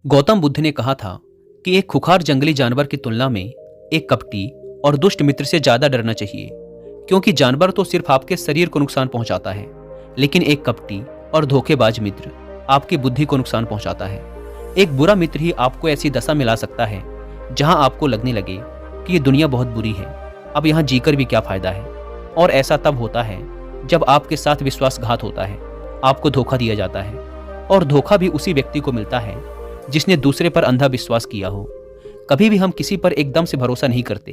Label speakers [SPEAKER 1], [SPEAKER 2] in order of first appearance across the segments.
[SPEAKER 1] गौतम बुद्ध ने कहा था कि एक खुखार जंगली जानवर की तुलना में एक कपटी और दुष्ट मित्र से ज्यादा डरना चाहिए, क्योंकि जानवर तो सिर्फ आपके शरीर को नुकसान पहुंचाता है, लेकिन एक कपटी और धोखेबाज मित्र आपकी बुद्धि को नुकसान पहुंचाता है। एक बुरा मित्र ही आपको ऐसी दशा में ला सकता है जहां आपको लगने लगे कि ये दुनिया बहुत बुरी है, अब यहाँ जीकर भी क्या फायदा है। और ऐसा तब होता है जब आपके साथ विश्वासघात होता है, आपको धोखा दिया जाता है, और धोखा भी उसी व्यक्ति को मिलता है जिसने दूसरे पर अंधा विश्वास किया हो। कभी भी हम किसी पर एकदम से भरोसा नहीं करते,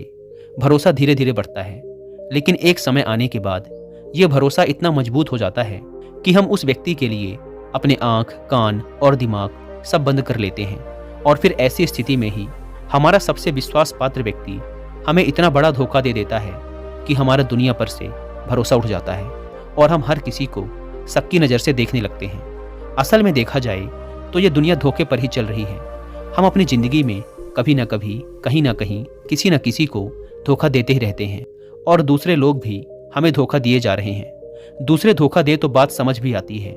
[SPEAKER 1] भरोसा धीरे धीरे बढ़ता है, लेकिन एक समय आने के बाद यह भरोसा इतना मजबूत हो जाता है कि हम उस व्यक्ति के लिए अपने आंख, कान और दिमाग सब बंद कर लेते हैं। और फिर ऐसी स्थिति में ही हमारा सबसे विश्वास पात्र व्यक्ति हमें इतना बड़ा धोखा दे देता है कि हमारा दुनिया पर से भरोसा उठ जाता है और हम हर किसी को शक की नज़र से देखने लगते हैं। असल में देखा जाए तो ये दुनिया धोखे पर ही चल रही है। हम अपनी जिंदगी में कभी ना कभी, कहीं ना कहीं, किसी न किसी को धोखा देते ही रहते हैं, और दूसरे लोग भी हमें धोखा दिए जा रहे हैं। दूसरे धोखा दे तो बात समझ भी आती है,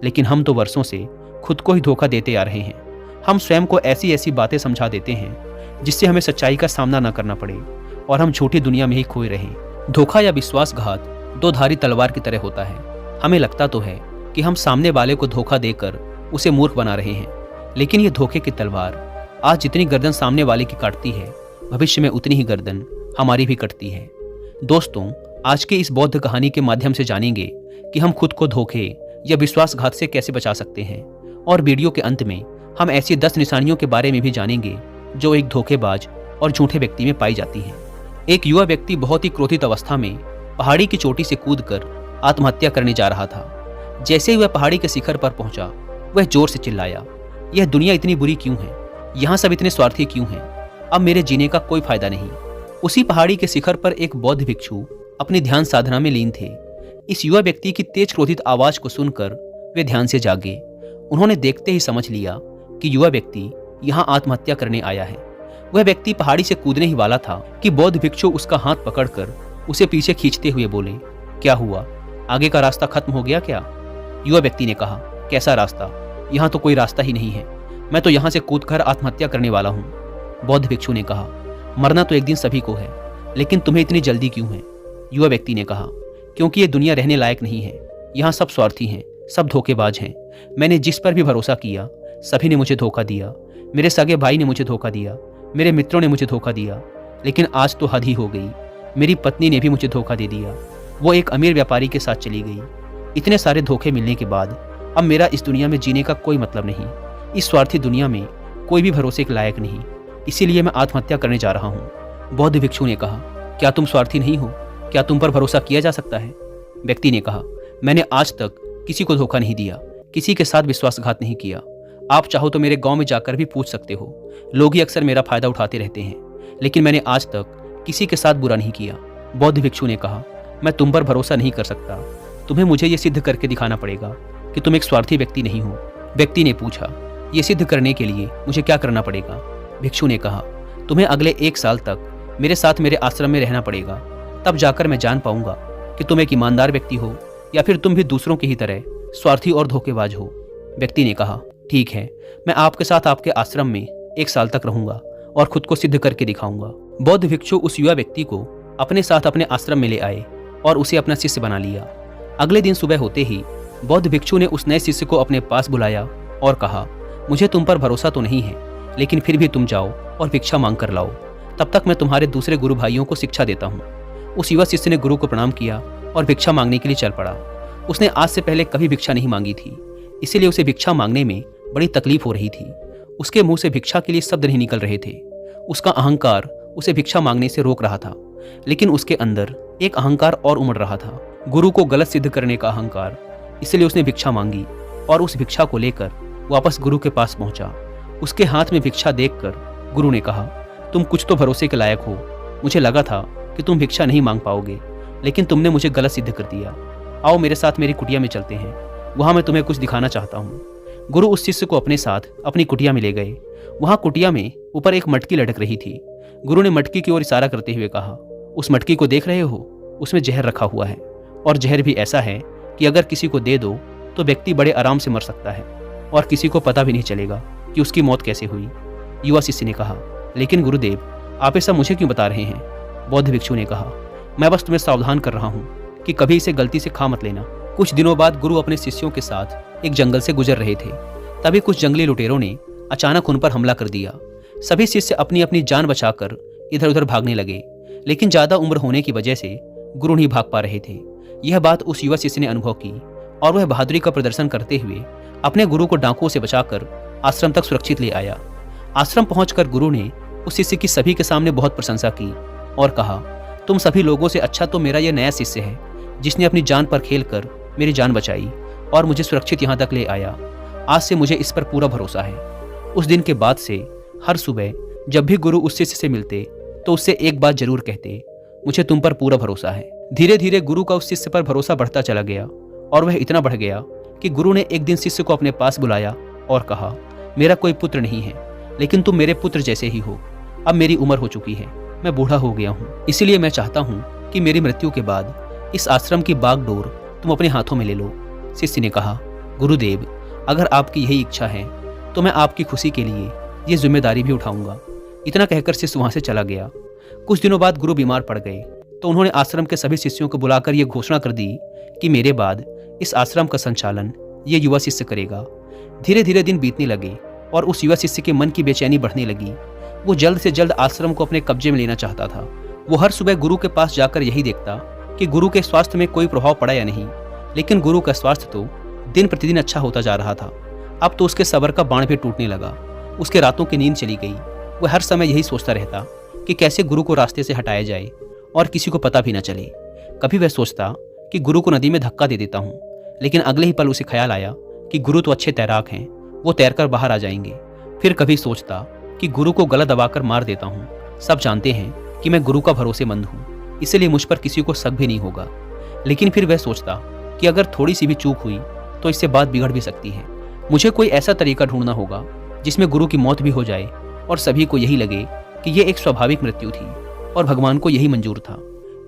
[SPEAKER 1] लेकिन हम तो वर्षों से खुद को ही धोखा देते आ रहे हैं। हम स्वयं को ऐसी ऐसी बातें समझा देते हैं जिससे हमें सच्चाई का सामना न करना पड़े और हम झूठी दुनिया में ही खोए रहें। धोखा या विश्वासघात दो धारी तलवार की तरह होता है। हमें लगता तो है कि हम सामने वाले को धोखा देकर उसे मूर्ख बना रहे हैं, लेकिन ये धोखे की तलवार आज जितनी गर्दन सामने वाले की काटती है, भविष्य में उतनी ही गर्दन हमारी भी कटती है। दोस्तों, आज की इस बौद्ध कहानी के माध्यम से जानेंगे कि हम खुद को धोखे या विश्वासघात से कैसे बचा सकते हैं, और वीडियो के अंत में हम ऐसी 10 निशानियों के बारे में भी जानेंगे जो एक धोखेबाज और झूठे व्यक्ति में पाई जाती हैं। एक युवा व्यक्ति बहुत ही क्रोधित अवस्था में पहाड़ी की चोटी से कूदकर आत्महत्या करने जा रहा था। जैसे ही वह पहाड़ी के शिखर पर पहुंचा, वह जोर से चिल्लाया, यह दुनिया इतनी बुरी क्यों है? यहाँ सब इतने स्वार्थी क्यों हैं? अब मेरे जीने का कोई फायदा नहीं। उसी पहाड़ी के शिखर पर एक बौद्ध भिक्षु अपनी ध्यान साधना में लीन थे। इस युवा व्यक्ति की तेज क्रोधित आवाज को सुनकर वे ध्यान से जागे। उन्होंने देखते ही समझ लिया कि युवा व्यक्ति यहाँ आत्महत्या करने आया है। वह व्यक्ति पहाड़ी से कूदने ही वाला था कि बौद्ध भिक्षु उसका हाथ पकड़कर उसे पीछे खींचते हुए बोले, क्या हुआ? आगे का रास्ता खत्म हो गया क्या? युवा व्यक्ति ने कहा, कैसा रास्ता? यहाँ तो कोई रास्ता ही नहीं है। मैं तो यहाँ से कूदकर आत्महत्या करने वाला हूँ। बौद्ध भिक्षु ने कहा, मरना तो एक दिन सभी को है, लेकिन तुम्हें इतनी जल्दी क्यों है? युवा व्यक्ति ने कहा, क्योंकि ये दुनिया रहने लायक नहीं है। यहाँ सब स्वार्थी हैं, सब धोखेबाज हैं। मैंने जिस पर भी भरोसा किया, सभी ने मुझे धोखा दिया। मेरे सगे भाई ने मुझे धोखा दिया, मेरे मित्रों ने मुझे धोखा दिया, लेकिन आज तो हद ही हो गई। मेरी पत्नी ने भी मुझे धोखा दे दिया। वो एक अमीर व्यापारी के साथ चली गई। इतने सारे धोखे मिलने के बाद अब मेरा इस दुनिया में जीने का कोई मतलब नहीं। इस स्वार्थी दुनिया में कोई भी भरोसे के लायक नहीं, इसीलिए मैं आत्महत्या करने जा रहा हूँ। बौद्ध भिक्षु ने कहा, क्या तुम स्वार्थी नहीं हो? क्या तुम पर भरोसा किया जा सकता है? व्यक्ति ने कहा, मैंने आज तक किसी को धोखा नहीं दिया, किसी के साथ विश्वासघात नहीं किया। आप चाहो तो मेरे गांव में जाकर भी पूछ सकते हो। लोग ही अक्सर मेरा फायदा उठाते रहते हैं, लेकिन मैंने आज तक किसी के साथ बुरा नहीं किया। बौद्ध भिक्षु ने कहा, मैं तुम पर भरोसा नहीं कर सकता। तुम्हें मुझे ये सिद्ध करके दिखाना पड़ेगा कि तुम एक स्वार्थी व्यक्ति नहीं हो। व्यक्ति ने पूछा, ये सिद्ध करने के लिए मुझे क्या करना पड़ेगा? भिक्षु ने कहा, तुम्हें अगले 1 साल तक मेरे साथ मेरे आश्रम में रहना पड़ेगा। तब जाकर मैं जान पाऊंगा कि तुम एक ईमानदार व्यक्ति हो या फिर तुम भी दूसरों की ही तरह स्वार्थी और धोखेबाज हो। व्यक्ति ने कहा, ठीक है, मैं आपके साथ आपके आश्रम में 1 साल तक रहूंगा और खुद को सिद्ध करके दिखाऊंगा। बौद्ध भिक्षु उस युवा व्यक्ति को अपने साथ अपने आश्रम में ले आए और उसे अपना शिष्य बना लिया। अगले दिन सुबह होते ही बौद्ध भिक्षु ने उस नए शिष्य को अपने पास बुलाया और कहा, मुझे तुम पर भरोसा तो नहीं है, लेकिन फिर भी तुम जाओ और भिक्षा मांग कर लाओ। तब तक मैं तुम्हारे दूसरे गुरु भाइयों को शिक्षा देता हूँ। उस युवा शिष्य ने गुरु को प्रणाम किया और भिक्षा मांगने के लिए चल पड़ा। उसने आज से पहले कभी भिक्षा नहीं मांगी थी, इसीलिए उसे भिक्षा मांगने में बड़ी तकलीफ हो रही थी। उसके मुंह से भिक्षा के लिए शब्द नहीं निकल रहे थे। उसका अहंकार उसे भिक्षा मांगने से रोक रहा था, लेकिन उसके अंदर एक अहंकार और उमड़ रहा था, गुरु को गलत सिद्ध करने का अहंकार। इसलिए उसने भिक्षा मांगी और उस भिक्षा को लेकर वापस गुरु के पास पहुंचा। उसके हाथ में भिक्षा देखकर गुरु ने कहा, तुम कुछ तो भरोसे के लायक हो। मुझे लगा था कि तुम भिक्षा नहीं मांग पाओगे, लेकिन तुमने मुझे गलत सिद्ध कर दिया। आओ मेरे साथ मेरी कुटिया में चलते हैं, वहां मैं तुम्हें कुछ दिखाना चाहता हूँ। गुरु उस शिष्य को अपने साथ अपनी कुटिया में ले गए। वहां कुटिया में ऊपर एक मटकी लटक रही थी। गुरु ने मटकी की ओर इशारा करते हुए कहा, उस मटकी को देख रहे हो? उसमें जहर रखा हुआ है, और जहर भी ऐसा है कि अगर किसी को दे दो तो व्यक्ति बड़े आराम से मर सकता है और किसी को पता भी नहीं चलेगा। कि उसकी मौत कैसे हुई। युवा शिष्य ने कहा, लेकिन गुरुदेव, आप ऐसा मुझे क्यों बता रहे हैं? बौद्ध भिक्षु ने कहा, मैं बस तुम्हें सावधान कर रहा हूँ कि कभी इसे गलती से खा मत लेना। कुछ दिनों बाद गुरु अपने शिष्यों के साथ एक जंगल से गुजर रहे थे। तभी कुछ जंगली लुटेरों ने अचानक उन पर हमला कर दिया। सभी शिष्य अपनी अपनी जान बचाकर इधर उधर भागने लगे, लेकिन ज्यादा उम्र होने की वजह से गुरु नहीं भाग पा रहे थे। यह बात उस युवा शिष्य ने अनुभव की और वह बहादुरी का प्रदर्शन करते हुए अपने गुरु को डाकुओं से बचाकर आश्रम तक सुरक्षित ले आया। आश्रम पहुंचकर गुरु ने उस शिष्य की सभी के सामने बहुत प्रशंसा की और कहा, तुम सभी लोगों से अच्छा तो मेरा यह नया शिष्य है, जिसने अपनी जान पर खेलकर मेरी जान बचाई और मुझे सुरक्षित यहाँ तक ले आया। आज से मुझे इस पर पूरा भरोसा है। उस दिन के बाद से हर सुबह जब भी गुरु उस शिष्य से मिलते तो उससे एक बात जरूर कहते, मुझे तुम पर पूरा भरोसा है। धीरे धीरे गुरु का उस शिष्य पर भरोसा बढ़ता चला गया और वह इतना बढ़ गया कि गुरु ने एक दिन शिष्य को अपने पास बुलाया और कहा, मेरा कोई पुत्र नहीं है, लेकिन तुम मेरे पुत्र जैसे ही हो। अब मेरी उम्र हो चुकी है, मैं बूढ़ा हो गया हूँ, इसीलिए मैं चाहता हूँ कि मेरी मृत्यु के बाद इस आश्रम की बागडोर तुम अपने हाथों में ले लो। शिष्य ने कहा, गुरुदेव, अगर आपकी यही इच्छा है तो मैं आपकी खुशी के लिए ये जिम्मेदारी भी उठाऊंगा। इतना कहकर शिष्य वहां से चला गया। कुछ दिनों बाद गुरु बीमार पड़ गए तो उन्होंने आश्रम के सभी शिष्यों को बुलाकर यह घोषणा कर दी कि मेरे बाद इस आश्रम का संचालन ये युवा शिष्य करेगा। धीरे धीरे दिन बीतने लगे और उस युवा शिष्य के मन की बेचैनी बढ़ने लगी। वो जल्द से जल्द आश्रम को अपने कब्जे में लेना चाहता था। वो हर सुबह गुरु के पास जाकर यही देखता कि गुरु के स्वास्थ्य में कोई प्रभाव पड़ा या नहीं, लेकिन गुरु का स्वास्थ्य तो दिन प्रतिदिन अच्छा होता जा रहा था। अब तो उसके सब्र का बाण भी टूटने लगा। उसके रातों की नींद चली गई। वह हर समय यही सोचता रहता कि कैसे गुरु को रास्ते से हटाया जाए और किसी को पता भी न चले। कभी वह सोचता कि गुरु को नदी में धक्का दे देता हूँ, लेकिन अगले ही पल उसे ख्याल आया कि गुरु तो अच्छे तैराक हैं, वो तैरकर बाहर आ जाएंगे। फिर कभी सोचता कि गुरु को गला दबाकर मार देता हूँ। सब जानते हैं कि मैं गुरु का भरोसेमंद हूँ, इसलिए मुझ पर किसी को शक भी नहीं होगा। लेकिन फिर वह सोचता कि अगर थोड़ी सी भी चूक हुई तो इससे बात बिगड़ भी सकती है। मुझे कोई ऐसा तरीका ढूंढना होगा जिसमें गुरु की मौत भी हो जाए और सभी को यही लगे कि यह एक स्वाभाविक मृत्यु थी और भगवान को यही मंजूर था।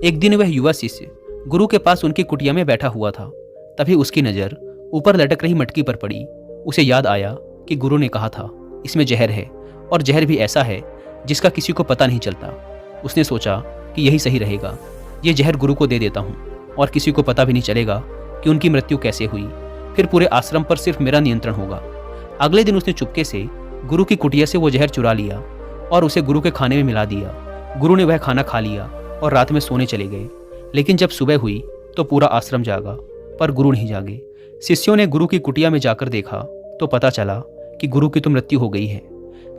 [SPEAKER 1] एक दिन वह युवा शिष्य गुरु के पास उनकी कुटिया में बैठा हुआ था। तभी उसकी नजर ऊपर लटक रही मटकी पर पड़ी। उसे याद आया कि गुरु ने कहा था इसमें जहर है, और जहर भी ऐसा है जिसका किसी को पता नहीं चलता। उसने सोचा कि यही सही रहेगा, ये जहर गुरु को दे देता हूँ और किसी को पता भी नहीं चलेगा कि उनकी मृत्यु कैसे हुई। फिर पूरे आश्रम पर सिर्फ मेरा नियंत्रण होगा। अगले दिन उसने चुपके से गुरु की कुटिया से वो जहर चुरा लिया और उसे गुरु के खाने में मिला दिया। गुरु ने वह खाना खा लिया और रात में सोने चले गए। लेकिन जब सुबह हुई तो पूरा आश्रम जागा, पर गुरु नहीं जागे। शिष्यों ने गुरु की कुटिया में जाकर देखा तो पता चला कि गुरु की तो मृत्यु हो गई है।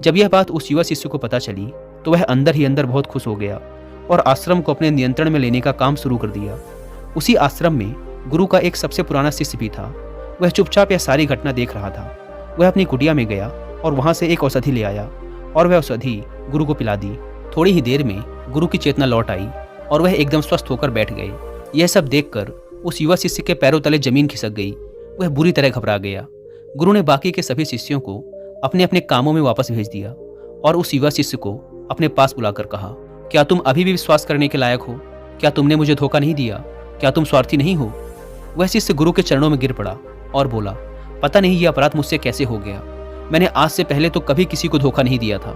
[SPEAKER 1] जब यह बात उस युवा शिष्य को पता चली तो वह अंदर ही अंदर बहुत खुश हो गया और आश्रम को अपने नियंत्रण में लेने का काम शुरू कर दिया। उसी आश्रम में गुरु का एक सबसे पुराना शिष्य भी था। वह चुपचाप यह सारी घटना देख रहा था। वह अपनी कुटिया में गया और वहां से एक औषधि ले आया और वह औषधि गुरु को पिला दी। थोड़ी ही देर में गुरु की चेतना लौट आई और वह एकदम स्वस्थ होकर बैठ गए। यह सब देखकर उस युवा शिष्य के पैरों तले जमीन खिसक गई। वह बुरी तरह घबरा गया। गुरु ने बाकी के सभी शिष्यों को अपने अपने कामों में वापस भेज दिया और उस युवा शिष्य को अपने पास बुलाकर कहा, क्या तुम अभी भी विश्वास करने के लायक हो? क्या तुमने मुझे धोखा नहीं दिया? क्या तुम स्वार्थी नहीं हो? वह शिष्य गुरु के चरणों में गिर पड़ा और बोला, पता नहीं ये अपराध मुझसे कैसे हो गया। मैंने आज से पहले तो कभी किसी को धोखा नहीं दिया था।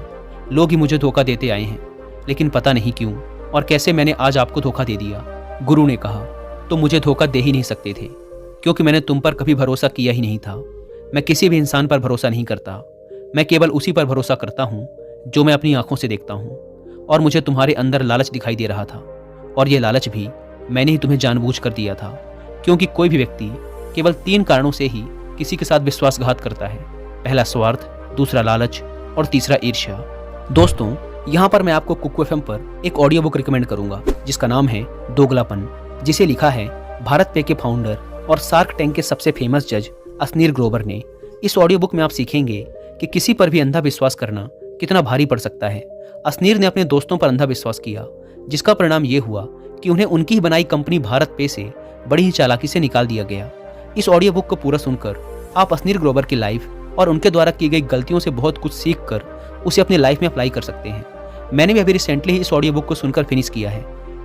[SPEAKER 1] लोग ही मुझे धोखा देते आए हैं, लेकिन पता नहीं क्यों और कैसे मैंने आज आपको धोखा दे दिया। गुरु ने कहा, तुम मुझे धोखा दे ही नहीं सकते थे, क्योंकि मैंने तुम पर कभी भरोसा किया ही नहीं था। मैं किसी भी इंसान पर भरोसा नहीं करता। मैं केवल उसी पर भरोसा करता हूँ जो मैं अपनी आंखों से देखता हूँ। और मुझे तुम्हारे अंदर लालच दिखाई दे रहा था, और ये लालच भी मैंने ही तुम्हें जानबूझकर दिया था, क्योंकि कोई भी व्यक्ति केवल 3 कारणों से ही किसी के साथ विश्वासघात करता है। पहला स्वार्थ, दूसरा लालच और तीसरा ईर्ष्या। दोस्तों, यहाँ पर मैं आपको कुकू एफएम पर एक ऑडियो बुक रिकमेंड करूंगा जिसका नाम है दोगलापन, जिसे लिखा है भारत पे के फाउंडर और शार्क टैंक के सबसे फेमस जज असनीर ग्रोवर ने। इस ऑडियो बुक में आप सीखेंगे कि किसी पर भी अंधा विश्वास करना कितना भारी पड़ सकता है। असनीर ने अपने दोस्तों पर अंधा विश्वास किया, जिसका परिणाम ये हुआ कि उन्हें उनकी ही बनाई कंपनी भारत पे से बड़ी ही चालाकी से निकाल दिया गया। इस ऑडियो बुक को पूरा सुनकर आप असनीर ग्रोवर की लाइफ और उनके द्वारा की गई गलतियों से बहुत कुछ सीख कर उसे अपनी लाइफ में अप्लाई कर सकते हैं। मैंने भी अभी रिसेंटली ही इस ऑडियो बुक को सुनकर फिनिश किया है।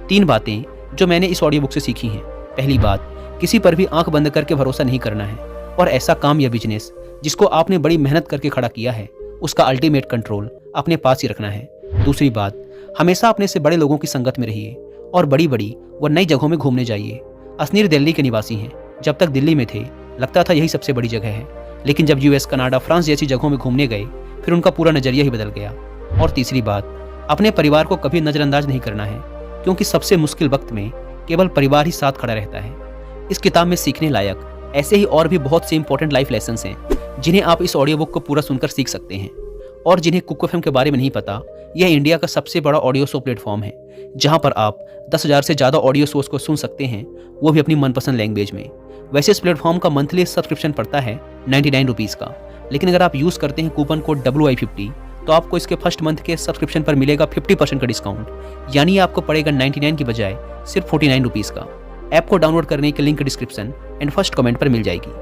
[SPEAKER 1] 3 बातें जो मैंने इस ऑडियो बुक से सीखी हैं। पहली बात, किसी पर भी आंख बंद करके भरोसा नहीं करना है, और ऐसा काम या बिजनेस जिसको आपने बड़ी मेहनत करके खड़ा किया है उसका अल्टीमेट कंट्रोल अपने पास ही रखना है। दूसरी बात, हमेशा अपने से बड़े लोगों की संगत में रहिए और बड़ी बड़ी व नई जगहों में घूमने जाइए। असनीर दिल्ली के निवासी हैं। जब तक दिल्ली में थे लगता था यही सबसे बड़ी जगह है, लेकिन जब यूएस, कनाडा, फ्रांस जैसी जगहों में घूमने गए फिर उनका पूरा नजरिया ही बदल गया। और तीसरी बात, अपने परिवार को कभी नजरअंदाज नहीं करना है, क्योंकि सबसे मुश्किल वक्त में केवल परिवार ही साथ खड़ा रहता है। इस किताब में सीखने लायक ऐसे ही और भी बहुत से इंपॉर्टेंट लाइफ लेसन्स हैं जिन्हें आप इस ऑडियो बुक को पूरा सुनकर सीख सकते हैं। और जिन्हें कुक एफएम के बारे में नहीं पता, यह इंडिया का सबसे बड़ा ऑडियो शो प्लेटफॉर्म है जहां पर आप 10,000 से ज़्यादा ऑडियो शोज को सुन सकते हैं, वो भी अपनी मनपसंद लैंग्वेज में। वैसे इस प्लेटफॉर्म का मंथली सब्सक्रिप्शन पड़ता है 99 रुपीज़ का, लेकिन अगर आप यूज़ करते हैं कूपन कोड WI50 तो आपको इसके फर्स्ट मंथ के सब्सक्रिप्शन पर मिलेगा 50% का डिस्काउंट, यानी आपको पड़ेगा 99 की बजाय सिर्फ 49 रुपीज़ का। ऐप को डाउनलोड करने की link description and first comment पर मिल जाएगी।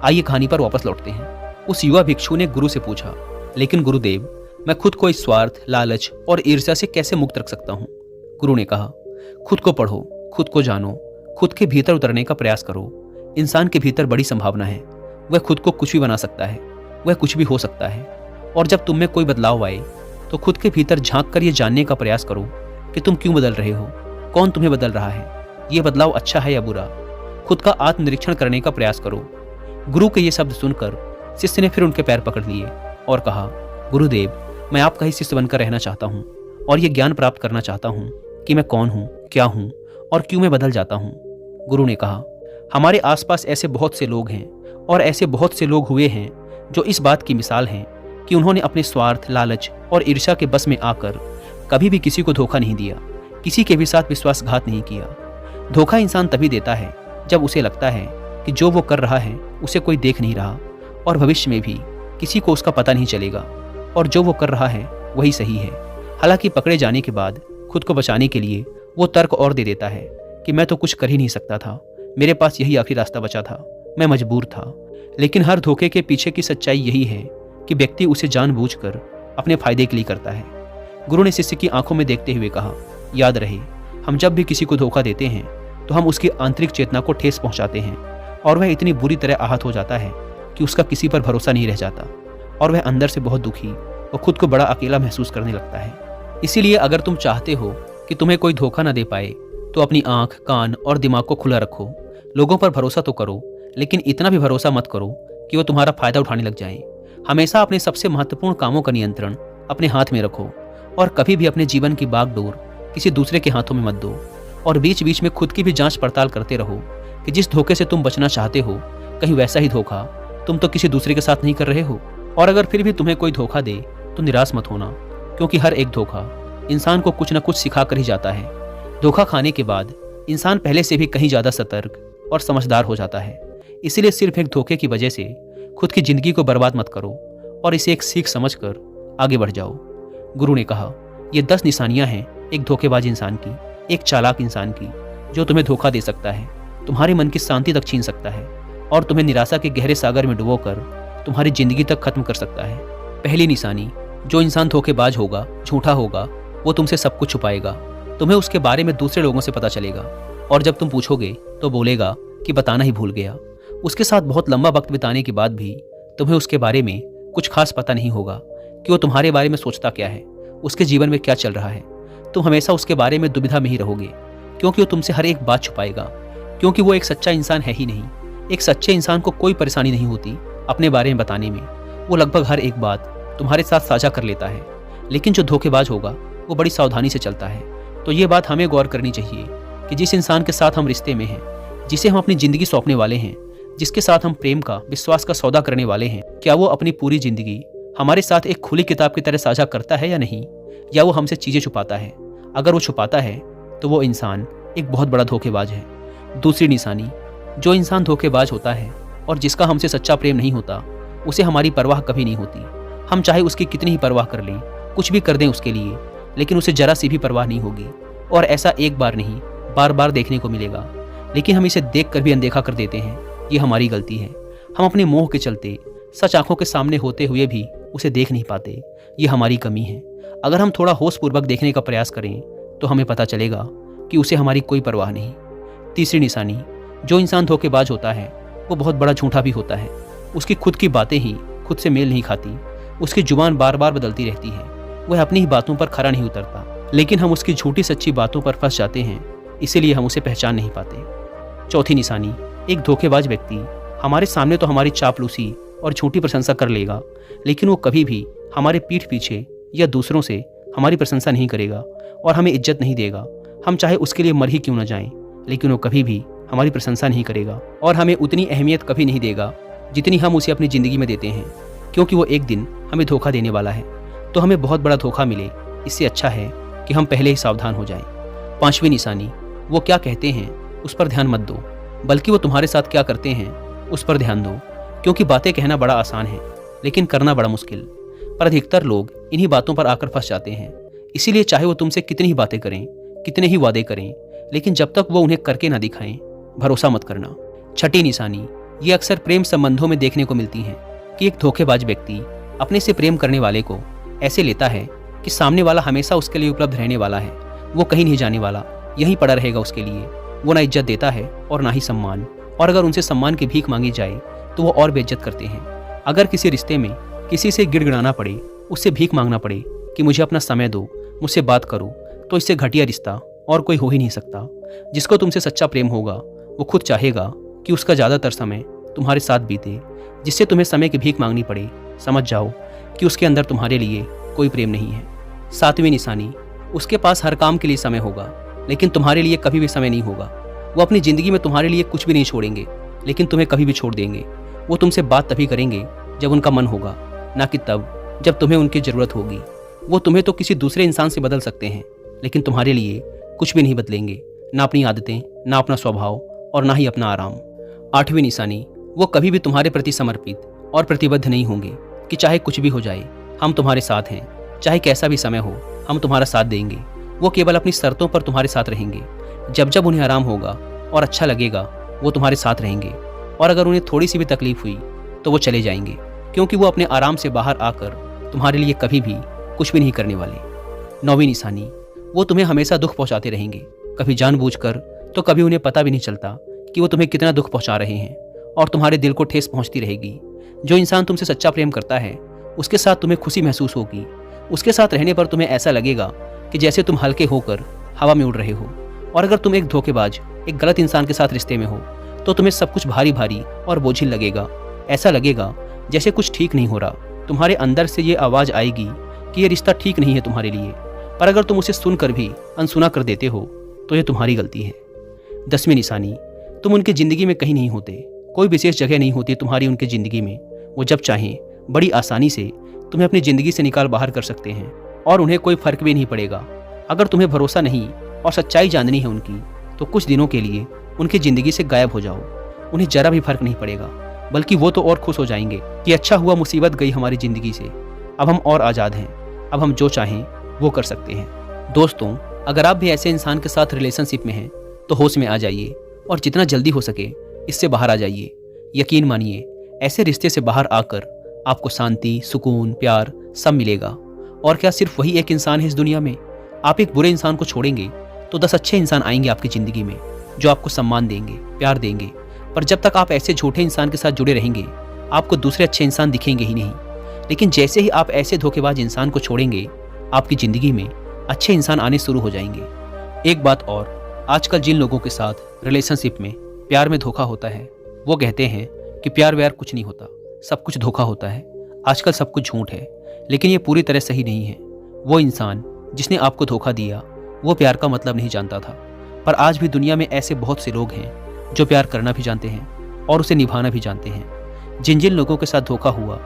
[SPEAKER 1] आइए कहानी पर वापस लौटते हैं। उस युवा भिक्षु ने गुरु से पूछा, लेकिन गुरुदेव, मैं खुद को इस स्वार्थ, लालच और ईर्ष्या से कैसे मुक्त रख सकता हूँ? गुरु ने कहा, खुद को पढ़ो, खुद को जानो, खुद के भीतर उतरने का प्रयास करो। इंसान के भीतर बड़ी संभावना है, वह खुद को कुछ भी बना सकता है, वह कुछ भी हो सकता है। और जब तुम में कोई बदलाव आए तो खुद के भीतर झांक कर ये जानने का प्रयास करो कि तुम क्यों बदल रहे हो, कौन तुम्हें बदल रहा है, ये बदलाव अच्छा है या बुरा। खुद का आत्मनिरीक्षण करने का प्रयास करो। गुरु के ये शब्द सुनकर शिष्य ने फिर उनके पैर पकड़ लिए और कहा, गुरुदेव, मैं आपका ही शिष्य बनकर रहना चाहता हूँ और ये ज्ञान प्राप्त करना चाहता हूँ कि मैं कौन हूँ, क्या हूँ और क्यों मैं बदल जाता हूँ। गुरु ने कहा, हमारे आसपास ऐसे बहुत से लोग हैं और ऐसे बहुत से लोग हुए हैं जो इस बात की मिसाल हैं कि उन्होंने अपने स्वार्थ, लालच और ईर्ष्या के बस में आकर कभी भी किसी को धोखा नहीं दिया, किसी के भी साथ विश्वासघात नहीं किया। धोखा इंसान तभी देता है जब उसे लगता है कि जो वो कर रहा है उसे कोई देख नहीं रहा और भविष्य में भी किसी को उसका पता नहीं चलेगा और जो वो कर रहा है वही सही है। हालांकि पकड़े जाने के बाद खुद को बचाने के लिए वो तर्क और दे देता है कि मैं तो कुछ कर ही नहीं सकता था, मेरे पास यही आखिरी रास्ता बचा था, मैं मजबूर था। लेकिन हर धोखे के पीछे की सच्चाई यही है कि व्यक्ति उसे जानबूझकर अपने फायदे के लिए करता है। गुरु ने शिष्य की आंखों में देखते हुए कहा, याद रहे, हम जब भी किसी को धोखा देते हैं तो हम उसकी आंतरिक चेतना को ठेस पहुंचाते हैं और वह इतनी बुरी तरह आहत हो जाता है कि उसका किसी पर भरोसा नहीं रह जाता और वह अंदर से बहुत दुखी और खुद को बड़ा अकेला महसूस करने लगता है। इसीलिए अगर तुम चाहते हो कि तुम्हें कोई धोखा न दे पाए तो अपनी आंख, कान और दिमाग को खुला रखो। लोगों पर भरोसा तो करो, लेकिन इतना भी भरोसा मत करो कि वो तुम्हारा फायदा उठाने लग जाएं। हमेशा अपने सबसे महत्वपूर्ण कामों का नियंत्रण अपने हाथ में रखो और कभी भी अपने जीवन की बागडोर किसी दूसरे के हाथों में मत दो। और बीच बीच में खुद की भी जांच पड़ताल करते रहो कि जिस धोखे से तुम बचना चाहते हो कहीं वैसा ही धोखा तुम तो किसी दूसरे के साथ नहीं कर रहे हो। और अगर फिर भी तुम्हें कोई धोखा दे तो निराश मत होना, क्योंकि हर एक धोखा इंसान को कुछ न कुछ सिखा कर ही जाता है। धोखा खाने के बाद इंसान पहले से भी कहीं ज़्यादा सतर्क और समझदार हो जाता है। इसीलिए सिर्फ एक धोखे की वजह से खुद की जिंदगी को बर्बाद मत करो और इसे एक सीख समझकर आगे बढ़ जाओ। गुरु ने कहा, ये 10 निशानियां हैं एक धोखेबाज इंसान की, एक चालाक इंसान की, जो तुम्हें धोखा दे सकता है, तुम्हारे मन की शांति तक छीन सकता है और तुम्हें निराशा के गहरे सागर में डुबोकर तुम्हारी जिंदगी तक खत्म कर सकता है। पहली निशानी, जो इंसान धोखेबाज होगा, झूठा होगा, वो तुमसे सब कुछ छुपाएगा। तुम्हें उसके बारे में दूसरे लोगों से पता चलेगा और जब तुम पूछोगे तो बोलेगा कि बताना ही भूल गया। उसके साथ बहुत लंबा वक्त बिताने के बाद भी तुम्हें उसके बारे में कुछ खास पता नहीं होगा कि वो तुम्हारे बारे में सोचता क्या है, उसके जीवन में क्या चल रहा है। तुम हमेशा उसके बारे में दुविधा में ही रहोगे, क्योंकि वो तुमसे हर एक बात छुपाएगा, क्योंकि वो एक सच्चा इंसान है ही नहीं। एक सच्चे इंसान को कोई परेशानी नहीं होती अपने बारे में बताने में, वो लगभग हर एक बात तुम्हारे साथ साझा कर लेता है। लेकिन जो धोखेबाज होगा वो बड़ी सावधानी से चलता है। तो ये बात हमें गौर करनी चाहिए कि जिस इंसान के साथ हम रिश्ते में हैं, जिसे हम अपनी ज़िंदगी सौंपने वाले हैं, जिसके साथ हम प्रेम का, विश्वास का सौदा करने वाले हैं, क्या वो अपनी पूरी ज़िंदगी हमारे साथ एक खुली किताब की तरह साझा करता है या नहीं, या वो हमसे चीज़ें छुपाता है। अगर वो छुपाता है तो वो इंसान एक बहुत बड़ा धोखेबाज है। दूसरी निशानी, जो इंसान धोखेबाज होता है और जिसका हमसे सच्चा प्रेम नहीं होता, उसे हमारी परवाह कभी नहीं होती। हम चाहे उसकी कितनी ही परवाह कर लें, कुछ भी कर दें उसके लिए, लेकिन उसे जरा सी भी परवाह नहीं होगी। और ऐसा एक बार नहीं, बार बार देखने को मिलेगा। लेकिन हम इसे देख कर भी अनदेखा कर देते हैं, ये हमारी गलती है। हम अपने मोह के चलते सच आंखों के सामने होते हुए भी उसे देख नहीं पाते, ये हमारी कमी है। अगर हम थोड़ा होशपूर्वक देखने का प्रयास करें तो हमें पता चलेगा कि उसे हमारी कोई परवाह नहीं। तीसरी निशानी, जो इंसान धोखेबाज होता है वो बहुत बड़ा झूठा भी होता है। उसकी खुद की बातें ही खुद से मेल नहीं खाती, उसकी जुबान बार बार बदलती रहती है, वह अपनी ही बातों पर खरा नहीं उतरता, लेकिन हम उसकी झूठी सच्ची बातों पर फंस जाते हैं, इसीलिए हम उसे पहचान नहीं पाते। चौथी निशानी, एक धोखेबाज व्यक्ति हमारे सामने तो हमारी चापलूसी और झूठी प्रशंसा कर लेगा, लेकिन वो कभी भी हमारे पीठ पीछे या दूसरों से हमारी प्रशंसा नहीं करेगा और हमें इज्जत नहीं देगा। हम चाहे उसके लिए मर ही क्यों न जाएं, लेकिन वो कभी भी हमारी प्रशंसा नहीं करेगा और हमें उतनी अहमियत कभी नहीं देगा जितनी हम उसे अपनी ज़िंदगी में देते हैं, क्योंकि वो एक दिन हमें धोखा देने वाला है। तो हमें बहुत बड़ा धोखा मिले, इससे अच्छा है कि हम पहले ही सावधान हो जाएं। पांचवी निशानी, वो क्या कहते हैं उस पर ध्यान मत दो, बल्कि वो तुम्हारे साथ क्या करते हैं उस पर ध्यान दो, क्योंकि बातें कहना बड़ा आसान है लेकिन करना बड़ा मुश्किल। पर अधिकतर लोग इन्हीं बातों पर आकर फंस जाते हैं। इसीलिए चाहे वो तुमसे कितनी ही बातें करें, कितने ही वादे करें, लेकिन जब तक वो उन्हें करके ना दिखाएं, भरोसा मत करना। छठी निशानी, ये अक्सर प्रेम संबंधों में देखने को मिलती है कि एक धोखेबाज व्यक्ति अपने से प्रेम करने वाले को ऐसे लेता है कि सामने वाला हमेशा उसके लिए उपलब्ध रहने वाला है, वो कहीं नहीं जाने वाला, यहीं पड़ा रहेगा उसके लिए। वो ना इज्जत देता है और ना ही सम्मान, और अगर उनसे सम्मान की भीख मांगी जाए तो वो और बेइज्जत करते हैं। अगर किसी रिश्ते में किसी से गिड़गिड़ाना पड़े, उससे भीख मांगना पड़े कि मुझे अपना समय दो, मुझसे बात करो, तो इससे घटिया रिश्ता और कोई हो ही नहीं सकता। जिसको तुमसे सच्चा प्रेम होगा वो खुद चाहेगा कि उसका ज़्यादातर समय तुम्हारे साथ बीते। जिससे तुम्हें समय की भीख मांगनी पड़े, समझ जाओ कि उसके अंदर तुम्हारे लिए कोई प्रेम नहीं है। सातवीं निशानी, उसके पास हर काम के लिए समय होगा, लेकिन तुम्हारे लिए कभी भी समय नहीं होगा। वो अपनी ज़िंदगी में तुम्हारे लिए कुछ भी नहीं छोड़ेंगे, लेकिन तुम्हें कभी भी छोड़ देंगे। वो तुमसे बात तभी करेंगे जब उनका मन होगा, ना कि तब जब तुम्हें उनकी ज़रूरत होगी। वो तुम्हें तो किसी दूसरे इंसान से बदल सकते हैं, लेकिन तुम्हारे लिए कुछ भी नहीं बदलेंगे, ना अपनी आदतें, ना अपना स्वभाव और ना ही अपना आराम। आठवीं निशानी, वो कभी भी तुम्हारे प्रति समर्पित और प्रतिबद्ध नहीं होंगे कि चाहे कुछ भी हो जाए हम तुम्हारे साथ हैं, चाहे कैसा भी समय हो हम तुम्हारा साथ देंगे। वो केवल अपनी शर्तों पर तुम्हारे साथ रहेंगे। जब जब उन्हें आराम होगा और अच्छा लगेगा वो तुम्हारे साथ रहेंगे, और अगर उन्हें थोड़ी सी भी तकलीफ हुई तो वो चले जाएंगे, क्योंकि वो अपने आराम से बाहर आकर तुम्हारे लिए कभी भी कुछ भी नहीं करने वाले। नौवीं निशानी, वो तुम्हें हमेशा दुख पहुंचाते रहेंगे, कभी जानबूझकर तो कभी उन्हें पता भी नहीं चलता कि वो तुम्हें कितना दुख पहुंचा रहे हैं, और तुम्हारे दिल को ठेस पहुंचती रहेगी। जो इंसान तुमसे सच्चा प्रेम करता है उसके साथ तुम्हें खुशी महसूस होगी। उसके साथ रहने पर तुम्हें ऐसा लगेगा कि जैसे तुम हल्के होकर हवा में उड़ रहे हो। और अगर तुम एक धोखेबाज, एक गलत इंसान के साथ रिश्ते में हो तो तुम्हें सब कुछ भारी भारी और बोझिल लगेगा। ऐसा लगेगा जैसे कुछ ठीक नहीं हो रहा। तुम्हारे अंदर से ये आवाज़ आएगी कि ये रिश्ता ठीक नहीं है तुम्हारे लिए, पर अगर तुम उसे सुनकर भी अनसुना कर देते हो तो ये तुम्हारी गलती है। 10वीं निशानी, तुम उनकी ज़िंदगी में कहीं नहीं होते, कोई विशेष जगह नहीं होती तुम्हारी उनकी ज़िंदगी में। वो जब चाहें बड़ी आसानी से तुम्हें अपनी ज़िंदगी से निकाल बाहर कर सकते हैं, और उन्हें कोई फ़र्क भी नहीं पड़ेगा। अगर तुम्हें भरोसा नहीं और सच्चाई जाननी है उनकी, तो कुछ दिनों के लिए उनकी ज़िंदगी से गायब हो जाओ। उन्हें ज़रा भी फर्क नहीं पड़ेगा, बल्कि वो तो और खुश हो जाएंगे कि अच्छा हुआ मुसीबत गई हमारी ज़िंदगी से, अब हम और आज़ाद हैं, अब हम जो चाहें वो कर सकते हैं। दोस्तों, अगर आप भी ऐसे इंसान के साथ रिलेशनशिप में हैं तो होश में आ जाइए और जितना जल्दी हो सके इससे बाहर आ जाइए। यकीन मानिए, ऐसे रिश्ते से बाहर आकर आपको शांति, सुकून, प्यार सब मिलेगा। और क्या सिर्फ वही एक इंसान है इस दुनिया में? आप एक बुरे इंसान को छोड़ेंगे तो 10 अच्छे इंसान आएंगे आपकी ज़िंदगी में, जो आपको सम्मान देंगे, प्यार देंगे। पर जब तक आप ऐसे झूठे इंसान के साथ जुड़े रहेंगे आपको दूसरे अच्छे इंसान दिखेंगे ही नहीं। लेकिन जैसे ही आप ऐसे धोखेबाज इंसान को छोड़ेंगे आपकी ज़िंदगी में अच्छे इंसान आने शुरू हो जाएंगे। एक बात और, आजकल जिन लोगों के साथ रिलेशनशिप में, प्यार में धोखा होता है, वो कहते हैं कि प्यार व्यार कुछ नहीं होता, सब कुछ धोखा होता है। आजकल सब कुछ झूठ है, लेकिन ये पूरी तरह सही नहीं है। वो इंसान जिसने आपको धोखा दिया वो प्यार का मतलब नहीं जानता था। पर आज भी दुनिया में ऐसे बहुत से लोग हैं जो प्यार करना भी जानते हैं और उसे निभाना भी जानते हैं। जिन जिन लोगों के साथ धोखा हुआ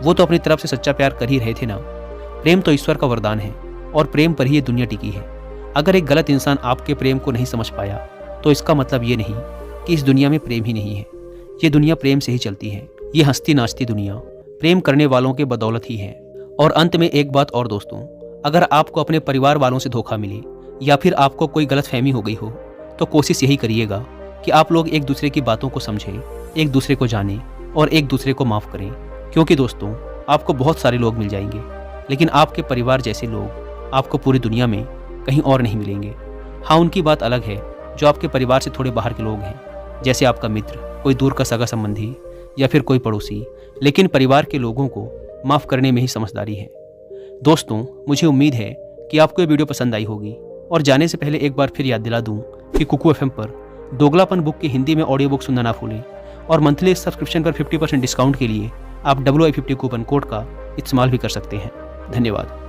[SPEAKER 1] वो तो अपनी तरफ से सच्चा प्यार कर ही रहे थे ना। प्रेम तो ईश्वर का वरदान है और प्रेम पर ही ये दुनिया टिकी है। अगर एक गलत इंसान आपके प्रेम को नहीं समझ पाया तो इसका मतलब ये नहीं कि इस दुनिया में प्रेम ही नहीं है। ये दुनिया प्रेम से ही चलती है। ये हंसती नाचती दुनिया प्रेम करने वालों के बदौलत ही है। और अंत में एक बात और दोस्तों, अगर आपको अपने परिवार वालों से धोखा मिले या फिर आपको कोई गलतफहमी हो गई हो तो कोशिश यही करिएगा कि आप लोग एक दूसरे की बातों को समझें, एक दूसरे को जानें और एक दूसरे को माफ़ करें। क्योंकि दोस्तों, आपको बहुत सारे लोग मिल जाएंगे, लेकिन आपके परिवार जैसे लोग आपको पूरी दुनिया में कहीं और नहीं मिलेंगे। हाँ, उनकी बात अलग है जो आपके परिवार से थोड़े बाहर के लोग हैं, जैसे आपका मित्र, कोई दूर का सगा संबंधी या फिर कोई पड़ोसी, लेकिन परिवार के लोगों को माफ़ करने में ही समझदारी है। दोस्तों, मुझे उम्मीद है कि आपको ये वीडियो पसंद आई होगी, और जाने से पहले एक बार फिर याद दिला दूं कि कुकू एफएम पर दोगलापन बुक की हिंदी में ऑडियो बुक सुनना ना भूलें, और मंथली सब्सक्रिप्शन पर 50% डिस्काउंट के लिए आप WI50 कूपन कोड का इस्तेमाल भी कर सकते हैं। धन्यवाद।